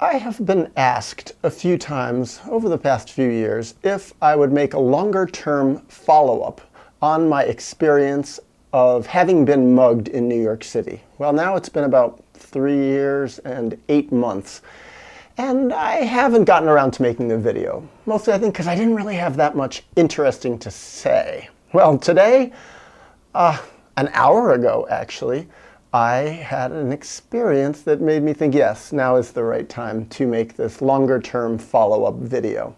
I have been asked a few times over the past few years if I would make a longer-term follow-up on my experience of having been mugged in New York City. Well, now it's been about 3 years and 8 months, and I haven't gotten around to making a video. Mostly, I think, because I didn't really have that much interesting to say. Well, today, an hour ago, actually, I had an experience that made me think, yes, now is the right time to make this longer-term follow-up video.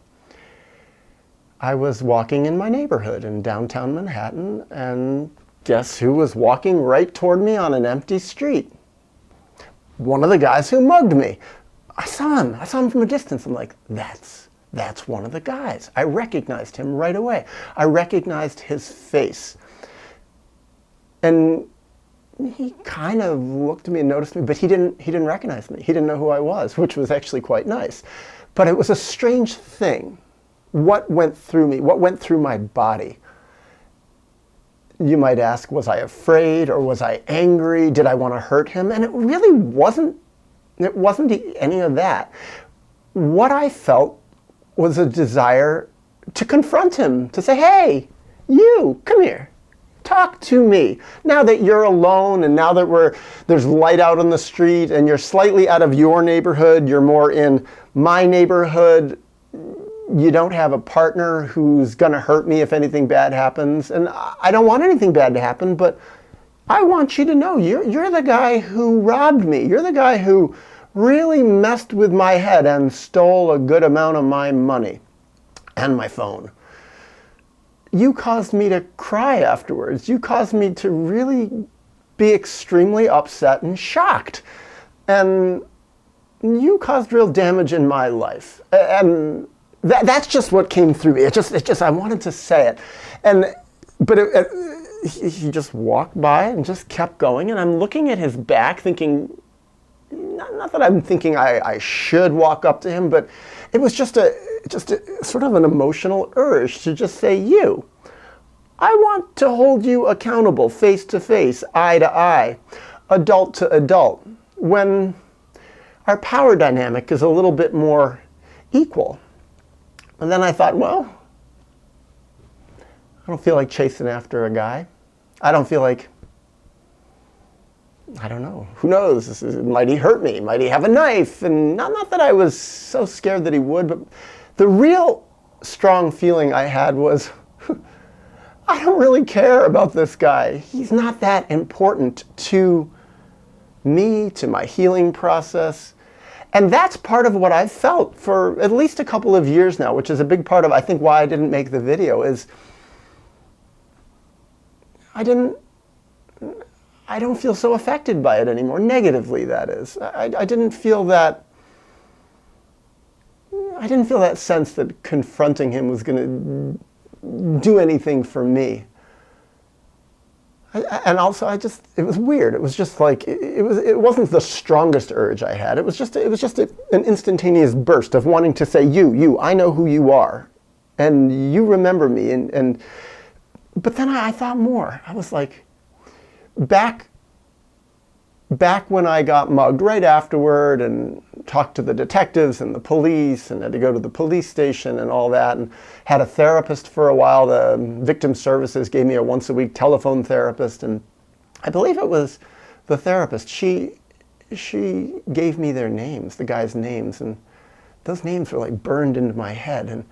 I was walking in my neighborhood in downtown Manhattan, and guess who was walking right toward me on an empty street? One of the guys who mugged me. I saw him from a distance. I'm like, that's one of the guys. I recognized him right away. I recognized his face. And he kind of looked at me and noticed me, but he didn't recognize me. He didn't know who I was, which was actually quite nice. But it was a strange thing. What went through me? What went through my body? You might ask, was I afraid or was I angry? Did I want to hurt him? And it really wasn't. It wasn't any of that. What I felt was a desire to confront him, to say, hey, you, come here. Talk to me. Now that you're alone and now that there's light out on the street and you're slightly out of your neighborhood, you're more in my neighborhood, you don't have a partner who's going to hurt me if anything bad happens. And I don't want anything bad to happen, but I want you to know you're the guy who robbed me. You're the guy who really messed with my head and stole a good amount of my money and my phone. You caused me to cry afterwards. You caused me to really be extremely upset and shocked. And you caused real damage in my life. And that's just what came through me. It just I wanted to say it. But he just walked by and just kept going. And I'm looking at his back thinking, not that I'm thinking I should walk up to him, but it was just a sort of an emotional urge to just say, you, I want to hold you accountable, face to face, eye to eye, adult to adult, when our power dynamic is a little bit more equal. And then I thought, well, I don't feel like chasing after a guy. I don't feel like, I don't know, who knows, might he hurt me, might he have a knife? And not that I was so scared that he would, but the real strong feeling I had was, I don't really care about this guy. He's not that important to me, to my healing process. And that's part of what I've felt for at least a couple of years now, which is a big part of, I think, why I didn't make the video, is I don't feel so affected by it anymore, negatively, that is. I didn't feel that sense that confronting him was going to do anything for me. And also, it was weird. It was just like, it wasn't the strongest urge I had. It was just an instantaneous burst of wanting to say, you, I know who you are, and you remember me. But then I thought more. I was like, back when I got mugged, right afterward, and talked to the detectives and the police, and had to go to the police station and all that, and had a therapist for a while. The victim services gave me a once-a-week telephone therapist, and I believe it was the therapist. She gave me their names, the guys' names, and those names were like burned into my head. And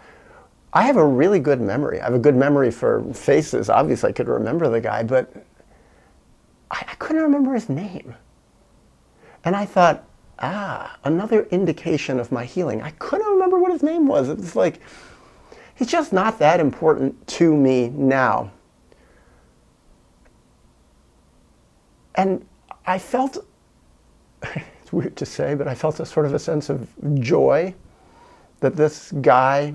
I have a really good memory. I have a good memory for faces. Obviously, I could remember the guy, but I couldn't remember his name. And I thought, another indication of my healing. I couldn't remember what his name was. It was like, he's just not that important to me now. And I felt, it's weird to say, but I felt a sort of a sense of joy that this guy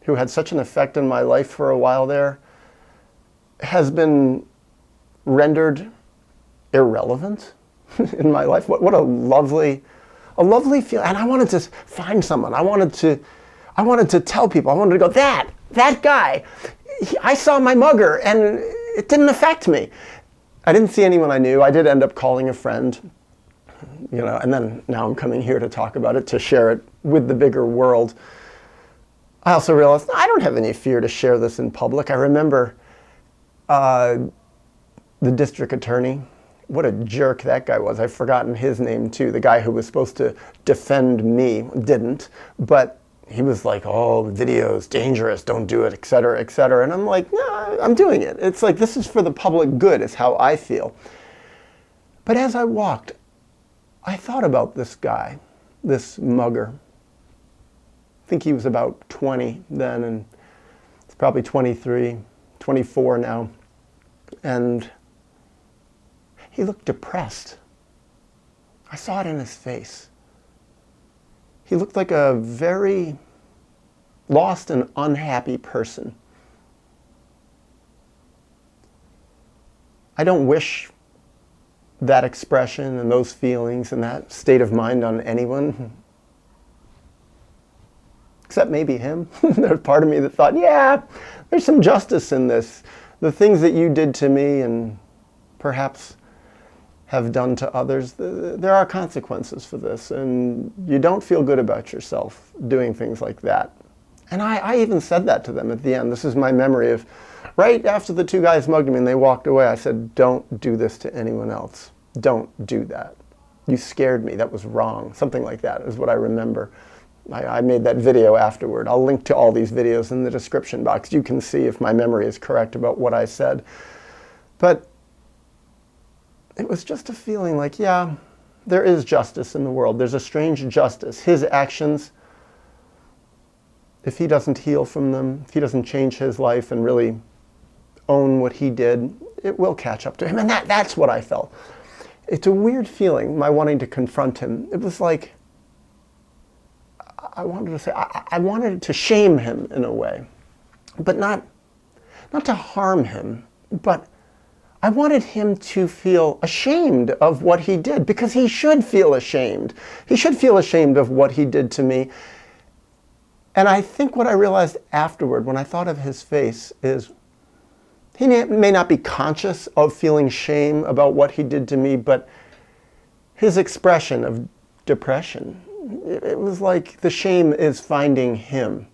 who had such an effect on my life for a while there has been rendered irrelevant in my life. What a lovely feeling. And I wanted to find someone. I wanted to tell people. I wanted to go, that guy. I saw my mugger and it didn't affect me. I didn't see anyone I knew. I did end up calling a friend and then now I'm coming here to talk about it, to share it with the bigger world. I also realized I don't have any fear to share this in public. I remember the district attorney, what a jerk that guy was. I've forgotten his name too. The guy who was supposed to defend me didn't, but he was like, oh, video's dangerous, don't do it, et cetera, et cetera. And I'm like, no, I'm doing it. It's like, this is for the public good, is how I feel. But as I walked, I thought about this guy, this mugger. I think he was about 20 then, and he's probably 23, 24 now. And he looked depressed. I saw it in his face. He looked like a very lost and unhappy person. I don't wish that expression and those feelings and that state of mind on anyone, except maybe him. There's part of me that thought, yeah, there's some justice in this. The things that you did to me and perhaps have done to others, there are consequences for this, and you don't feel good about yourself doing things like that. And I even said that to them at the end. This is my memory of right after the two guys mugged me and they walked away. I said, don't do this to anyone else. Don't do that. You scared me. That was wrong. Something like that is what I remember. I made that video afterward. I'll link to all these videos in the description box. You can see if my memory is correct about what I said. But it was just a feeling like, yeah, there is justice in the world. There's a strange justice. His actions, if he doesn't heal from them, if he doesn't change his life and really own what he did, it will catch up to him. And that's what I felt. It's a weird feeling, my wanting to confront him. It was like, I wanted to say, I wanted to shame him in a way, but not to harm him, but I wanted him to feel ashamed of what he did, because he should feel ashamed. He should feel ashamed of what he did to me. And I think what I realized afterward, when I thought of his face, is he may not be conscious of feeling shame about what he did to me, but his expression of depression, it was like the shame is finding him.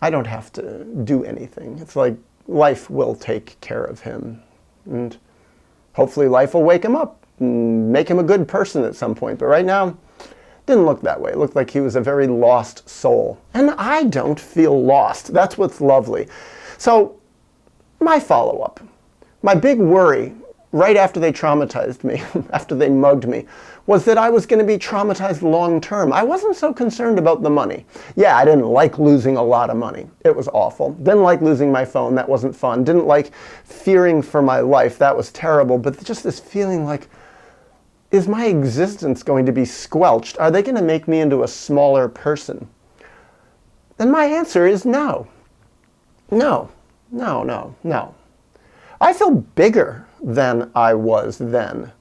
I don't have to do anything. It's like life will take care of him. And hopefully life will wake him up and make him a good person at some point. But right now, didn't look that way. It looked like he was a very lost soul. And I don't feel lost. That's what's lovely. So my follow-up, my big worry right after they traumatized me, after they mugged me, was that I was going to be traumatized long term. I wasn't so concerned about the money. Yeah, I didn't like losing a lot of money. It was awful. Didn't like losing my phone. That wasn't fun. Didn't like fearing for my life. That was terrible. But just this feeling like, is my existence going to be squelched? Are they going to make me into a smaller person? And my answer is no. No, no, no, no. I feel bigger than I was then.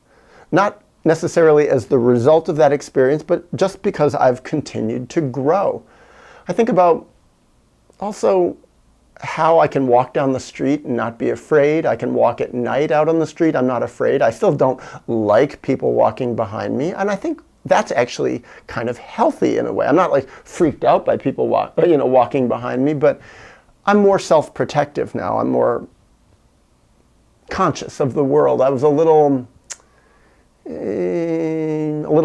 Not necessarily as the result of that experience, but just because I've continued to grow. I think about also how I can walk down the street and not be afraid. I can walk at night out on the street. I'm not afraid. I still don't like people walking behind me. And I think that's actually kind of healthy in a way. I'm not like freaked out by people walking behind me, but I'm more self-protective now. I'm more conscious of the world. I was a little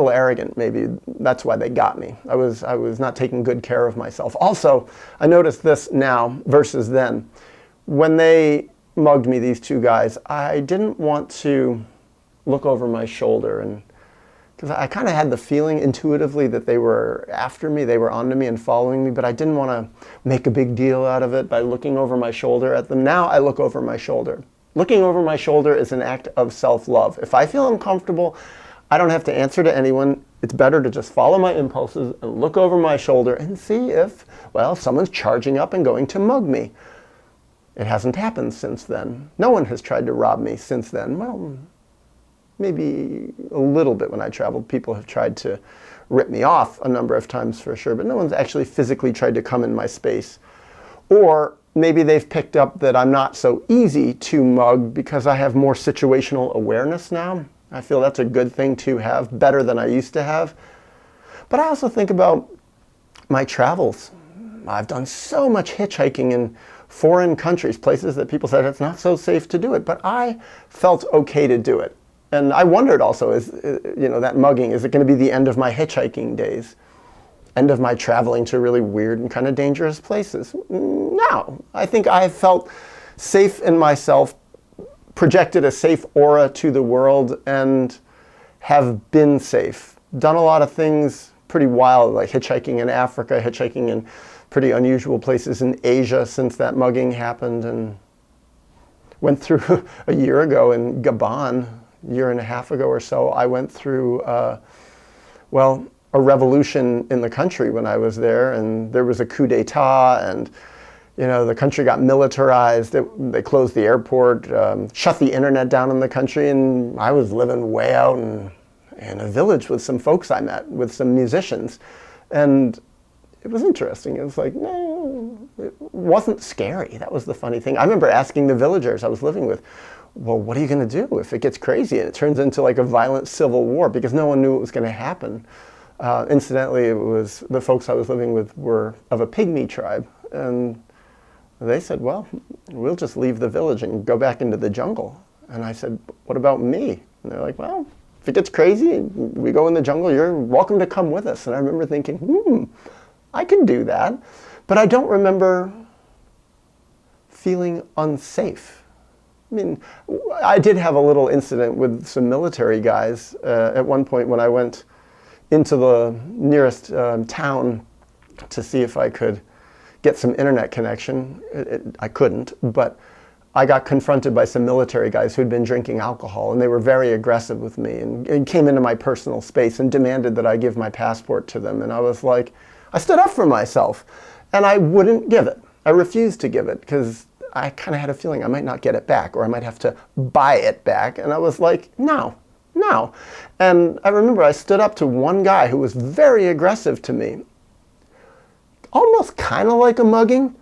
arrogant, maybe. That's why they got me. I was not taking good care of myself. Also, I noticed this now versus then. When they mugged me, these two guys, I didn't want to look over my shoulder, and because I kind of had the feeling intuitively that they were after me, they were onto me and following me, but I didn't want to make a big deal out of it by looking over my shoulder at them. Now I look over my shoulder. Looking over my shoulder is an act of self-love. If I feel uncomfortable, I don't have to answer to anyone. It's better to just follow my impulses and look over my shoulder and see if, well, someone's charging up and going to mug me. It hasn't happened since then. No one has tried to rob me since then. Well, maybe a little bit when I traveled. People have tried to rip me off a number of times for sure, but no one's actually physically tried to come in my space. Or maybe they've picked up that I'm not so easy to mug because I have more situational awareness now. I feel that's a good thing to have, better than I used to have. But I also think about my travels. I've done so much hitchhiking in foreign countries, places that people said it's not so safe to do it, but I felt okay to do it. And I wondered also, that mugging, is it going to be the end of my hitchhiking days? End of my traveling to really weird and kind of dangerous places? No. I think I felt safe in myself, projected a safe aura to the world, and have been safe. Done a lot of things pretty wild, like hitchhiking in Africa, hitchhiking in pretty unusual places in Asia since that mugging happened, and went through a year ago in Gabon, a year and a half ago or so, I went through, a revolution in the country when I was there, and there was a coup d'etat, and the country got militarized. They closed the airport, shut the internet down in the country, and I was living way out in a village with some folks I met, with some musicians. And it was interesting. It was like, no, it wasn't scary. That was the funny thing. I remember asking the villagers I was living with, well, what are you going to do if it gets crazy and it turns into like a violent civil war? Because no one knew what was going to happen. Incidentally, it was the folks I was living with were of a pygmy tribe. And they said, well, we'll just leave the village and go back into the jungle. And I said, what about me? And they're like, well, if it gets crazy, we go in the jungle, you're welcome to come with us. And I remember thinking, I can do that. But I don't remember feeling unsafe. I mean, I did have a little incident with some military guys at one point when I went into the nearest town to see if I could get some internet connection. I couldn't, but I got confronted by some military guys who'd been drinking alcohol, and they were very aggressive with me and came into my personal space and demanded that I give my passport to them. And I was like, I stood up for myself, and I wouldn't give it. I refused to give it because I kind of had a feeling I might not get it back, or I might have to buy it back. And I was like, no. And I remember I stood up to one guy who was very aggressive to me, almost kind of like a mugging.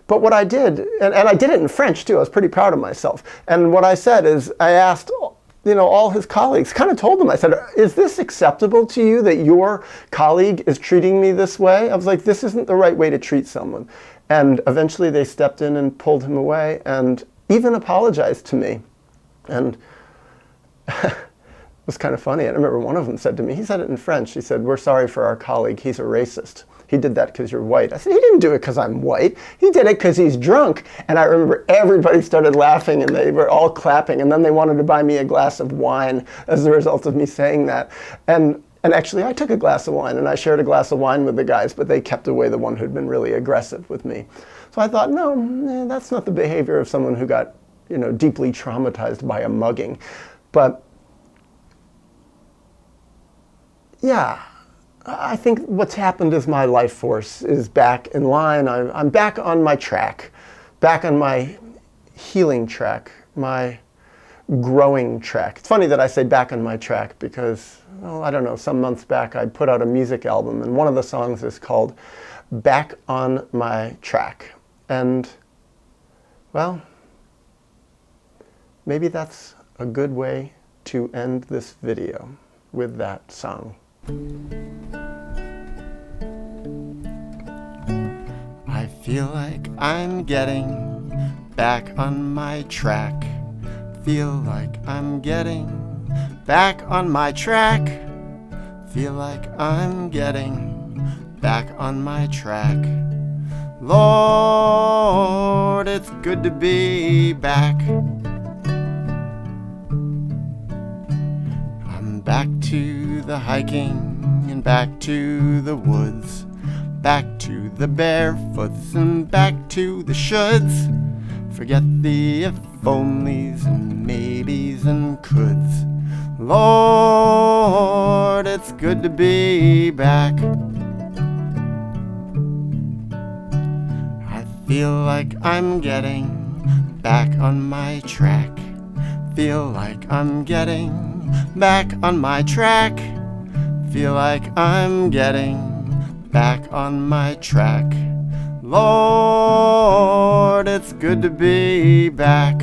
But what I did, and I did it in French too, I was pretty proud of myself. And what I said is, I asked, all his colleagues, kind of told them, I said, is this acceptable to you that your colleague is treating me this way? I was like, this isn't the right way to treat someone. And eventually they stepped in and pulled him away and even apologized to me. And it was kind of funny. I remember one of them said to me, he said it in French, he said, we're sorry for our colleague, he's a racist. He did that because you're white. I said, he didn't do it because I'm white. He did it because he's drunk. And I remember everybody started laughing and they were all clapping. And then they wanted to buy me a glass of wine as a result of me saying that. And actually, I took a glass of wine and I shared a glass of wine with the guys, but they kept away the one who'd been really aggressive with me. So I thought, no, that's not the behavior of someone who got, deeply traumatized by a mugging. But yeah. I think what's happened is my life force is back in line. I'm back on my track, back on my healing track, my growing track. It's funny that I say back on my track because, I don't know, some months back I put out a music album and one of the songs is called Back on My Track. And, well, maybe that's a good way to end this video with that song. I feel like I'm getting back on my track. Feel like I'm getting back on my track. Feel like I'm getting back on my track. Lord, it's good to be back. I'm back to the hiking and back to the woods, back to the barefoots and back to the shoulds. Forget the if onlys and maybes and coulds. Lord, it's good to be back. I feel like I'm getting back on my track. Feel like I'm getting back on my track. Feel like I'm getting back on my track. Lord, it's good to be back.